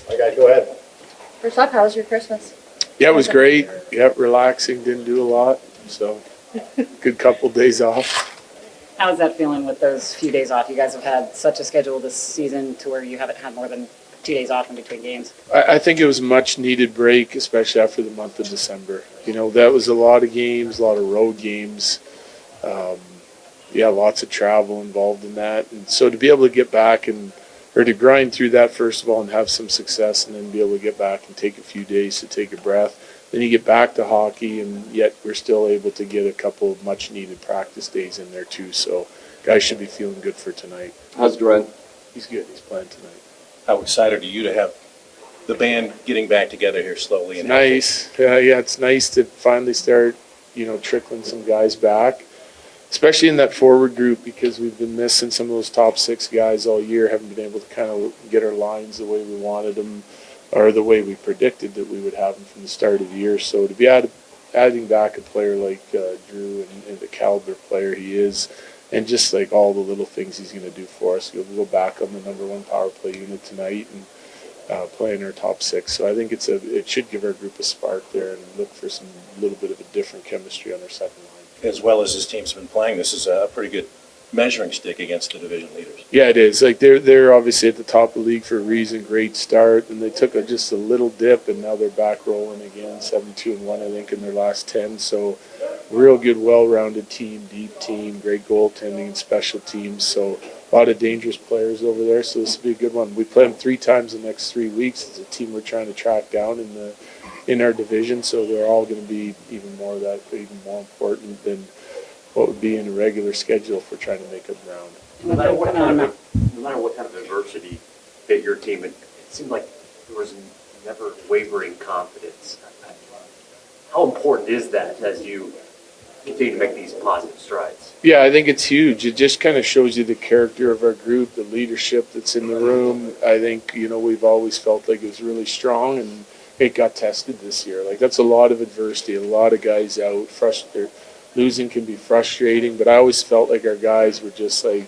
My guy, go ahead. First off, how was your Christmas? Yeah, it was great. Yeah, relaxing, didn't do a lot. So, good couple days off. How's that feeling with those few days off? You guys have had such a schedule this season to where you haven't had more than 2 days off in between games. I think it was a much needed break, especially after the month of December. You know, that was a lot of games, a lot of road games. Lots of travel involved in that. And so to be able to get back or to grind through that first of all and have some success and then be able to get back and take a few days to take a breath. Then you get back to hockey and yet we're still able to get a couple of much needed practice days in there too. So guys should be feeling good for tonight. How's Jared? He's good. He's playing tonight. How excited are you to have the band getting back together here slowly? It's nice. Yeah, it's nice to finally start, trickling some guys back, especially in that forward group because we've been missing some of those top six guys all year, haven't been able to kind of get our lines the way we wanted them or the way we predicted that we would have them from the start of the year. So to be adding back a player like Drew and the caliber player he is, and just like all the little things he's going to do for us. We'll go back on the number one power play unit tonight and play in our top six. So I think it should give our group a spark there and look for some little bit of a different chemistry on our second line. As well as his team's been playing, this is a pretty good measuring stick against the division leaders. Yeah, it is. Like they're obviously at the top of the league for a reason. Great start, and they took just a little dip, and now they're back rolling again. 7-2-1, I think, in their last 10. So, real good, well-rounded team, deep team, great goaltending and special teams. So, a lot of dangerous players over there. So this will be a good one. We play them 3 times the next 3 weeks. It's a team we're trying to track down in our division. So they're all going to be even more important than what would be in a regular schedule if we're trying to make up ground. No matter what kind of adversity that your team, it seemed like there was never wavering confidence. How important is that as you continue to make these positive strides? Yeah, I think it's huge. It just kind of shows you the character of our group, the leadership that's in the room. I think, we've always felt like it was really strong, and it got tested this year. Like, that's a lot of adversity, a lot of guys out, frustrated. Losing can be frustrating, but I always felt like our guys were just like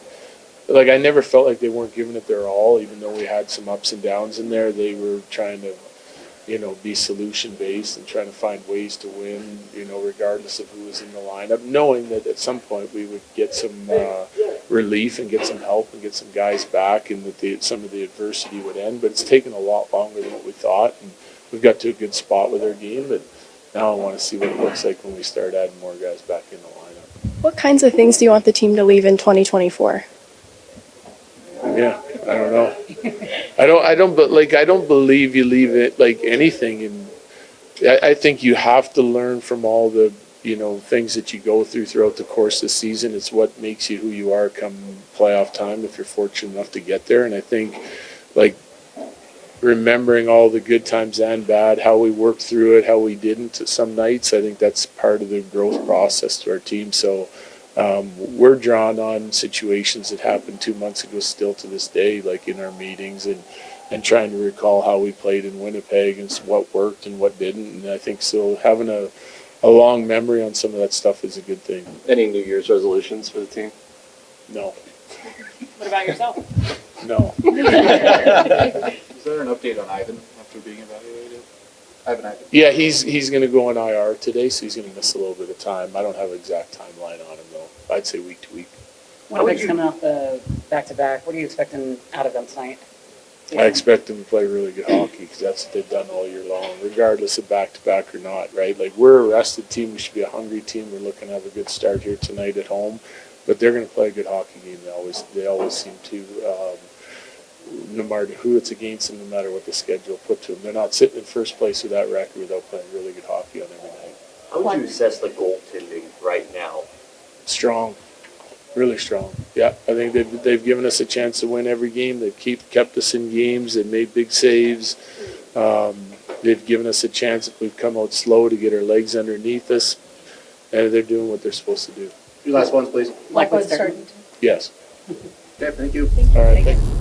I never felt like they weren't giving it their all, even though we had some ups and downs in there. They were trying to, be solution-based and trying to find ways to win, regardless of who was in the lineup, knowing that at some point we would get some relief and get some help and get some guys back and that some of the adversity would end. But it's taken a lot longer than what we thought, and we've got to a good spot with our game, but now I want to see what it looks like when we start adding more guys back in the lineup. What kinds of things do you want the team to leave in 2024? Yeah, I don't know. I don't believe you leave it like anything. And I think you have to learn from all the, things that you go throughout the course of the season. It's what makes you who you are come playoff time if you're fortunate enough to get there. And I think, remembering all the good times and bad, how we worked through it, how we didn't some nights, I think that's part of the growth process to our team. So we're drawn on situations that happened 2 months ago still to this day, like in our meetings and trying to recall how we played in Winnipeg and what worked and what didn't. And I think so having a long memory on some of that stuff is a good thing. Any New Year's resolutions for the team? No. What about yourself? No. Is there an update on Ivan after being evaluated? Ivan. Yeah, he's going to go on IR today, so he's going to miss a little bit of time. I don't have an exact timeline on him, though. I'd say week to week. Winnipeg's coming off the back-to-back. What are you expecting out of them tonight? I expect them to play really good hockey because that's what they've done all year long, regardless of back-to-back or not, right? Like, we're a rested team. We should be a hungry team. We're looking to have a good start here tonight at home. But they're going to play a good hockey game. They always seem to, no matter who it's against them, no matter what the schedule put to them. They're not sitting in first place with that record without playing really good hockey on every night. How would you assess the goaltending right now? Strong. Really strong. Yeah, I think they've given us a chance to win every game. They've kept us in games. They've made big saves. They've given us a chance if we've come out slow to get our legs underneath us. And they're doing what they're supposed to do. Your last ones, please. Like what's starting? Yes. Okay, thank you. All right. Thank you.